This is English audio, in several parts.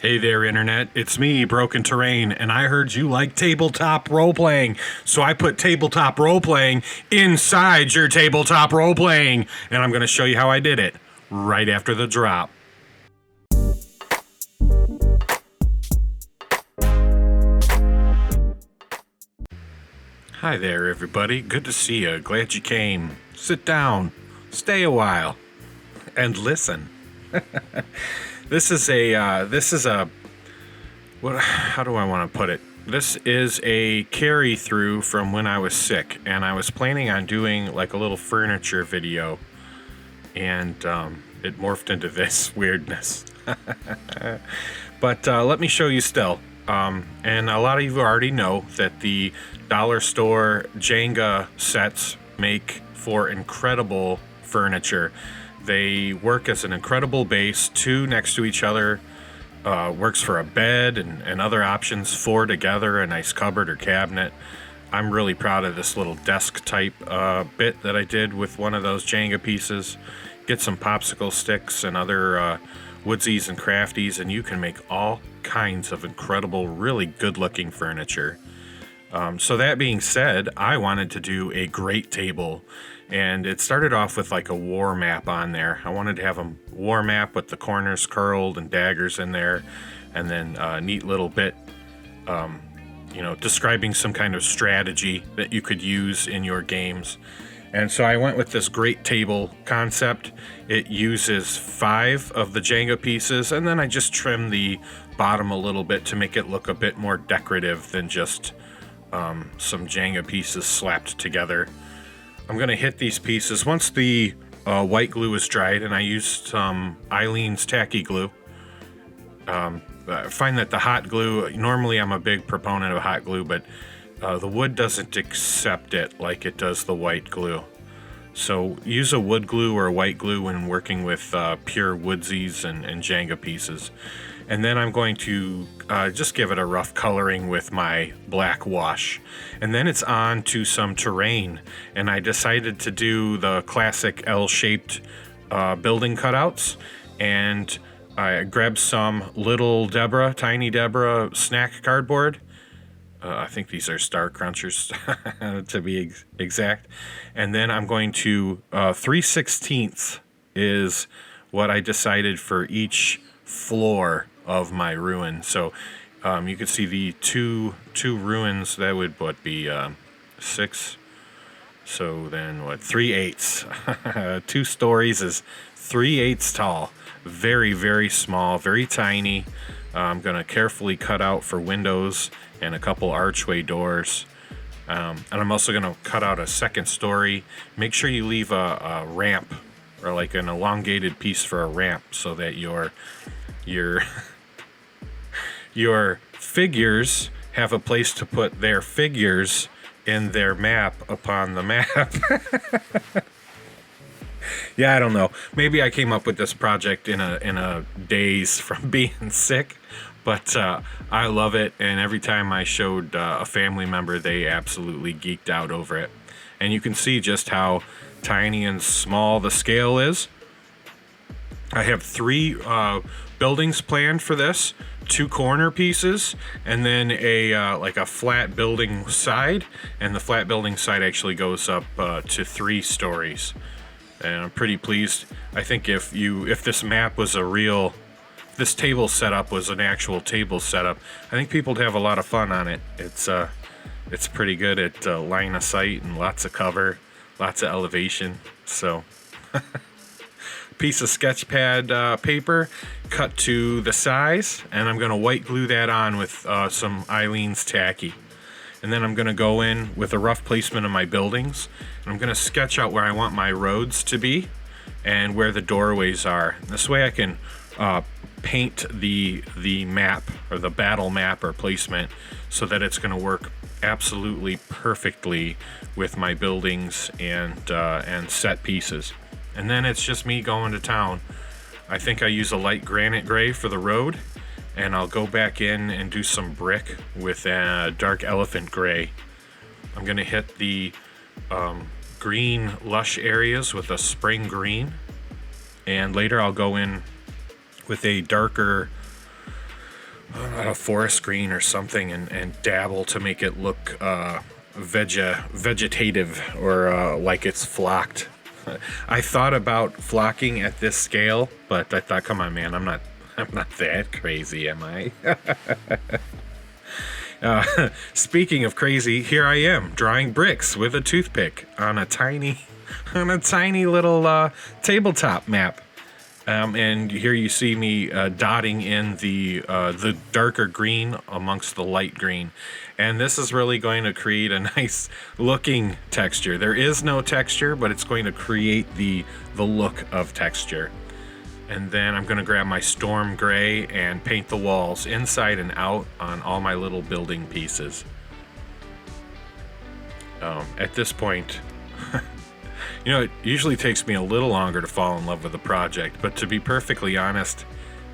Hey there, Internet. It's me, Broken Terrain, and I heard you like tabletop role-playing, so I put tabletop role-playing inside your tabletop role-playing, and I'm going to show you how I did it right after the drop. Hi there, everybody. Good to see you. Glad you came. Sit down, stay a while, and listen. This is how do I want to put it? This is a carry through from when I was sick, and I was planning on doing like a little furniture video, and it morphed into this weirdness. But let me show you still. And a lot of you already know that the dollar store Jenga sets make for incredible furniture. They work as an incredible base, two next to each other, works for a bed and other options, four together, a nice cupboard or cabinet. I'm really proud of this little desk type bit that I did with one of those Jenga pieces. Get some popsicle sticks and other woodsies and crafties, and you can make all kinds of incredible, really good looking furniture. So that being said, I wanted to do a great table, and it started off with like a war map on there. I wanted to have a war map with the corners curled and daggers in there, and then a neat little bit, describing some kind of strategy that you could use in your games. And so I went with this great table concept. It uses 5 of the Jenga pieces, and then I just trimmed the bottom a little bit to make it look a bit more decorative than just some Jenga pieces slapped together. I'm going to hit these pieces once the white glue is dried, and I used some Eileen's tacky glue. I find that the hot glue, normally I'm a big proponent of hot glue, but the wood doesn't accept it like it does the white glue. So use a wood glue or a white glue when working with pure woodsies and Jenga pieces. And then I'm going to just give it a rough coloring with my black wash. And then it's on to some terrain. And I decided to do the classic L-shaped building cutouts. And I grabbed some little Tiny Deborah snack cardboard. I think these are Star Crunchers to be exact. And then I'm going to 3/16 is what I decided for each floor of my ruin. So you can see the two ruins. That would be 6. So then 3/8. 2 stories is 3/8 tall. Very, very small, very tiny. I'm going to carefully cut out for windows and a couple archway doors. And I'm also going to cut out a second story. Make sure you leave a ramp, or like an elongated piece for a ramp, so that your figures have a place to put their figures in their map upon the map. Yeah, I don't know. Maybe I came up with this project in a daze from being sick, but I love it. And every time I showed a family member, they absolutely geeked out over it. And you can see just how tiny and small the scale is. I have 3 buildings planned for this, 2 corner pieces, and then a flat building side. And the flat building side actually goes up to 3 stories. And I'm pretty pleased. I think if this map was this table setup was an actual table setup, I think people would have a lot of fun on it. It's pretty good at line of sight and lots of cover, lots of elevation. So, piece of sketch pad paper cut to the size, and I'm going to white glue that on with some Eileen's tacky. And then I'm going to go in with a rough placement of my buildings, and I'm going to sketch out where I want my roads to be and where the doorways are. This way I can paint the map, or the battle map or placement, so that it's going to work absolutely perfectly with my buildings and set pieces. And then it's just me going to town. I think I use a light granite gray for the road, and I'll go back in and do some brick with a dark elephant gray. I'm going to hit the green lush areas with a spring green, and later I'll go in with a darker a forest green or something and dabble to make it look vegetative or like it's flocked. I thought about flocking at this scale, but I thought, come on, man, I'm not that crazy, am I? Speaking of crazy, here I am drawing bricks with a toothpick on a tiny little tabletop map. And here you see me dotting in the darker green amongst the light green. And this is really going to create a nice looking texture. There is no texture, but it's going to create the look of texture. And then I'm going to grab my storm gray and paint the walls inside and out on all my little building pieces. At this point, you know, it usually takes me a little longer to fall in love with a project, but to be perfectly honest,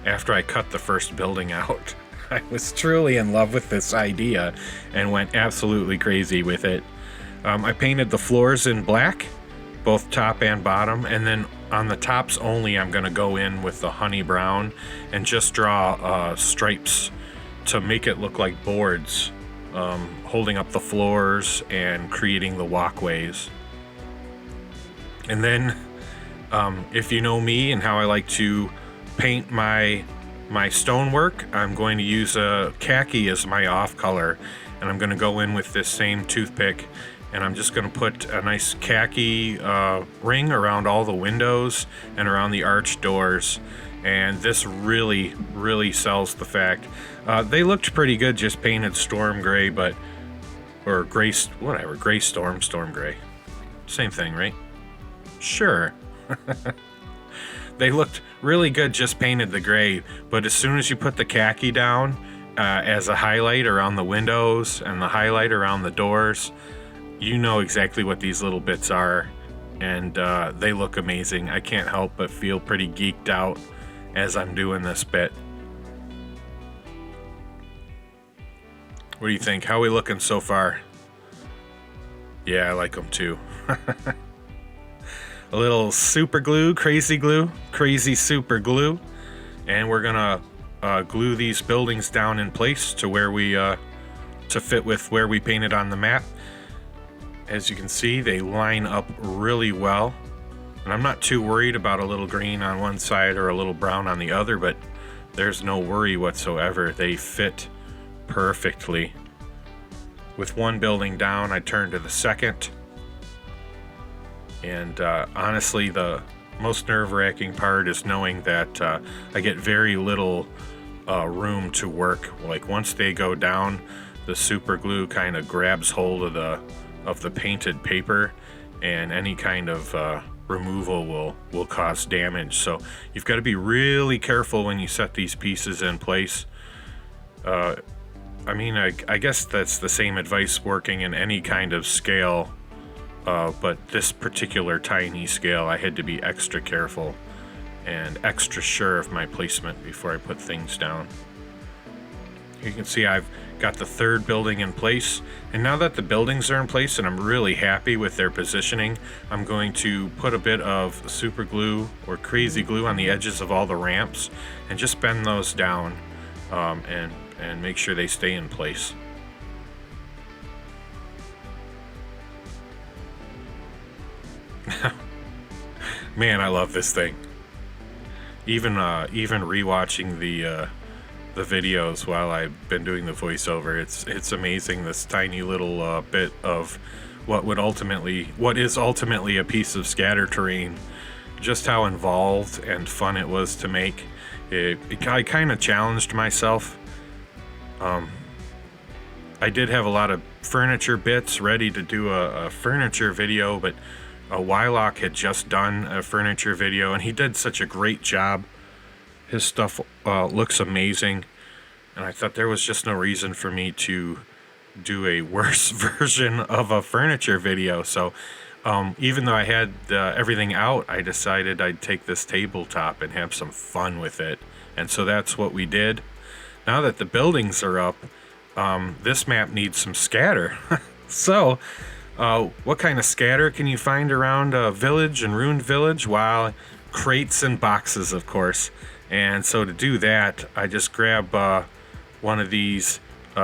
after I cut the first building out, I was truly in love with this idea and went absolutely crazy with it. I painted the floors in black, both top and bottom, and then on the tops only I'm going to go in with the honey brown and just draw stripes to make it look like boards, holding up the floors and creating the walkways. And then, if you know me and how I like to paint my stonework, I'm going to use a khaki as my off color, and I'm going to go in with this same toothpick, and I'm just going to put a nice khaki ring around all the windows and around the arch doors. And this really, really sells the fact. They looked pretty good just painted storm gray, or gray, whatever, gray storm gray. Same thing, right? Sure. They looked really good just painted the gray, but as soon as you put the khaki down as a highlight around the windows and the highlight around the doors, you know exactly what these little bits are, and they look amazing. I can't help but feel pretty geeked out as I'm doing this bit. What do you think? How are we looking so far? Yeah, I like them too. A little super glue, crazy super glue, and we're gonna glue these buildings down in place to where we to fit with where we painted on the map. As you can see, they line up really well, and I'm not too worried about a little green on one side or a little brown on the other, but there's no worry whatsoever. They fit perfectly. With one building down, I turn to the second. And honestly, the most nerve-wracking part is knowing that I get very little room to work. Like once they go down, the super glue kind of grabs hold of the painted paper, and any kind of removal will cause damage. So you've got to be really careful when you set these pieces in place. I mean, I guess that's the same advice working in any kind of scale. But this particular tiny scale, I had to be extra careful and extra sure of my placement before I put things down. You can see I've got the third building in place, and now that the buildings are in place and I'm really happy with their positioning, I'm going to put a bit of super glue or crazy glue on the edges of all the ramps and just bend those down and make sure they stay in place. Man, I love this thing. Even rewatching the videos while I've been doing the voiceover, it's amazing, this tiny little bit of what is ultimately a piece of scatter terrain. Just how involved and fun it was to make. I kind of challenged myself. I did have a lot of furniture bits ready to do a furniture video, but Wylock had just done a furniture video, and he did such a great job. His stuff looks amazing, and I thought there was just no reason for me to do a worse version of a furniture video. So even though I had everything out, I decided I'd take this tabletop and have some fun with it. And so that's what we did. Now that the buildings are up, this map needs some scatter. So what kind of scatter can you find around a village and ruined village? Well, crates and boxes, of course. And so to do that, I just grab one of these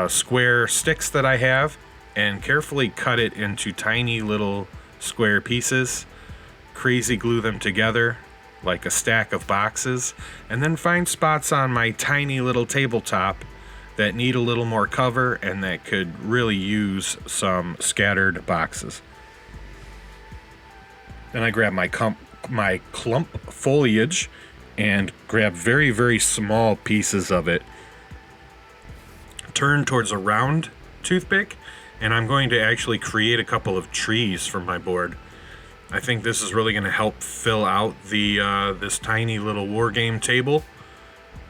square sticks that I have and carefully cut it into tiny little square pieces, crazy glue them together like a stack of boxes, and then find spots on my tiny little tabletop that need a little more cover and that could really use some scattered boxes. Then I grab my clump foliage and grab very, very small pieces of it, turn towards a round toothpick, and I'm going to actually create a couple of trees for my board. I think this is really going to help fill out the this tiny little wargame table,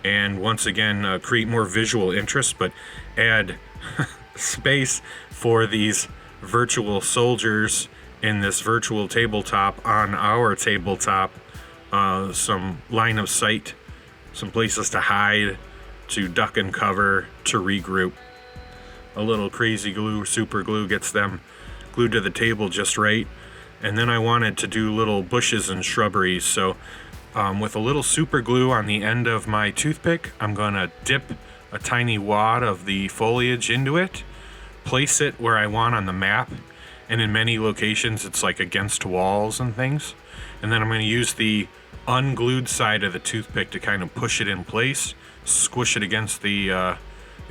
and once again create more visual interest, but add space for these virtual soldiers in this virtual tabletop on our tabletop, some line of sight, some places to hide, to duck and cover, to regroup. A little crazy glue, super glue, gets them glued to the table just right. And then I wanted to do little bushes and shrubberies, so with a little super glue on the end of my toothpick, I'm gonna dip a tiny wad of the foliage into it, place it where I want on the map, and in many locations it's like against walls and things. And then I'm gonna use the unglued side of the toothpick to kind of push it in place, squish it against the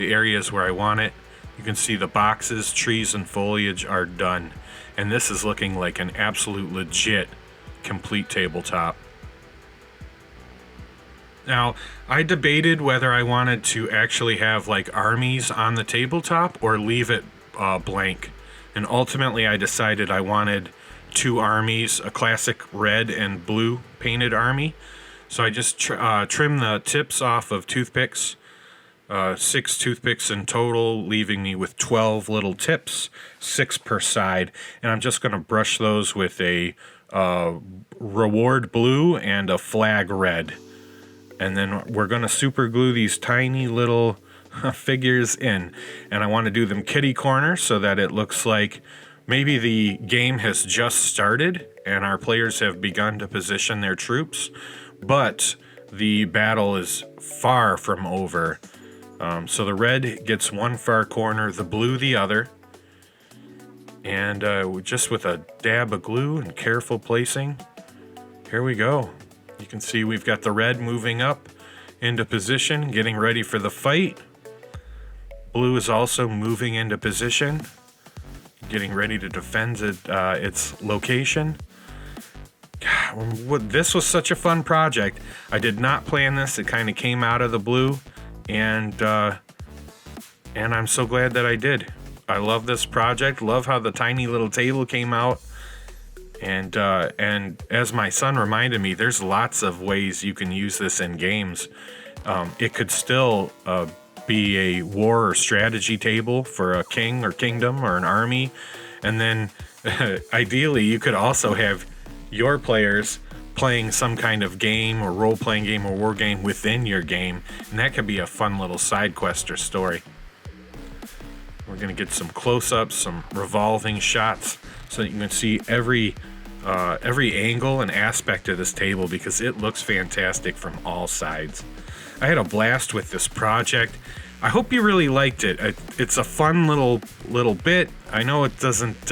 areas where I want it. You can see the boxes, trees, and foliage are done. And this is looking like an absolute legit complete tabletop. Now, I debated whether I wanted to actually have like armies on the tabletop or leave it blank. And ultimately I decided I wanted two armies, a classic red and blue painted army. So I just trimmed the tips off of toothpicks, 6 toothpicks in total, leaving me with 12 little tips, 6 per side. And I'm just going to brush those with a reward blue and a flag red. And then we're going to super glue these tiny little figures in. And I want to do them kitty corner so that it looks like maybe the game has just started and our players have begun to position their troops, but the battle is far from over. So the red gets one far corner, the blue the other. And just with a dab of glue and careful placing, here we go. You can see we've got the red moving up into position, getting ready for the fight. Blue is also moving into position, getting ready to defend its location. God, this was such a fun project. I did not plan this. It kind of came out of the blue, and I'm so glad that I did. I love this project. Love how the tiny little table came out. And as my son reminded me, there's lots of ways you can use this in games. It could still be a war or strategy table for a king or kingdom or an army. And then ideally, you could also have your players playing some kind of game or role-playing game or war game within your game. And that could be a fun little side quest or story. We're going to get some close-ups, some revolving shots, so that you can see every angle and aspect of this table, because it looks fantastic from all sides. I had a blast with this project. I hope you really liked it. It's a fun little bit. I know it doesn't.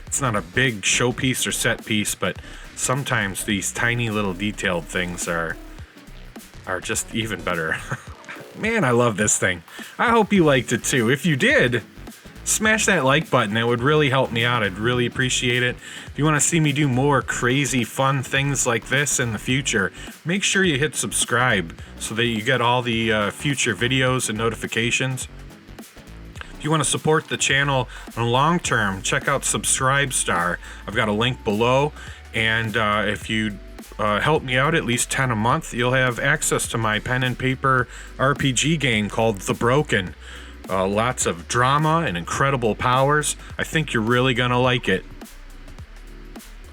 It's not a big showpiece or set piece, but sometimes these tiny little detailed things are just even better. Man, I love this thing. I hope you liked it too. If you did, smash that like button. That would really help me out. I'd really appreciate it. If you want to see me do more crazy fun things like this in the future, make sure you hit subscribe so that you get all the future videos and notifications. If you want to support the channel in the long term, check out Subscribestar. I've got a link below, and if you help me out at least 10 a month, you'll have access to my pen and paper RPG game called The Broken. Lots of drama and incredible powers. I think you're really gonna like it.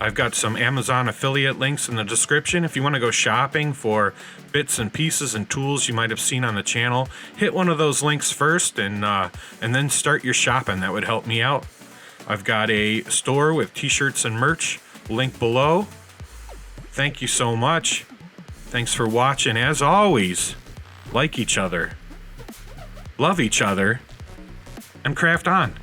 I've got some Amazon affiliate links in the description. If you want to go shopping for bits and pieces and tools you might have seen on the channel, hit one of those links first and then start your shopping. That would help me out. I've got a store with t-shirts and merch, link below. Thank you so much. Thanks for watching. As always, like each other. love each other, and craft on.